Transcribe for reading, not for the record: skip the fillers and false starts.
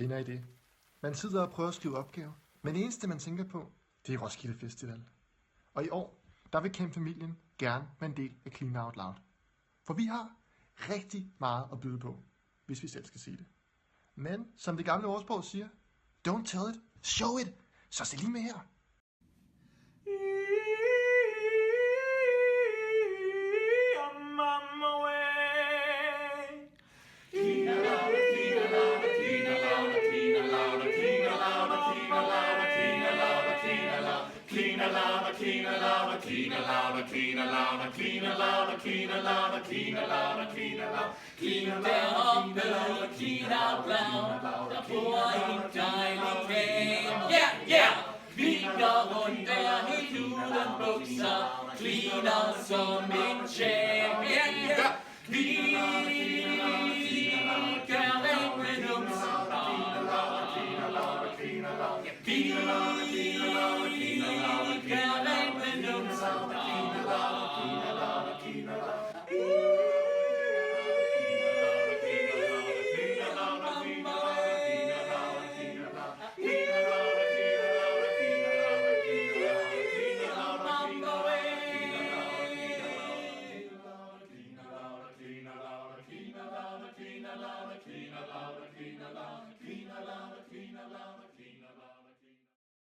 Kender I det? Man sidder og prøver at skrive opgaver, men det eneste man tænker på, det er Roskilde Festival. Og i år, der vil Camp-familien gerne være en del af Clean Out Loud. For vi har rigtig meget at byde på, hvis vi selv skal sige det. Men som det gamle ordsprog siger, don't tell it, show it. Så se lige med her. Clean out loud, der bor en dejlig camp. Yeah, yeah! Vi går rundt der helt uden bukser, cleaner som en champ. Yeah,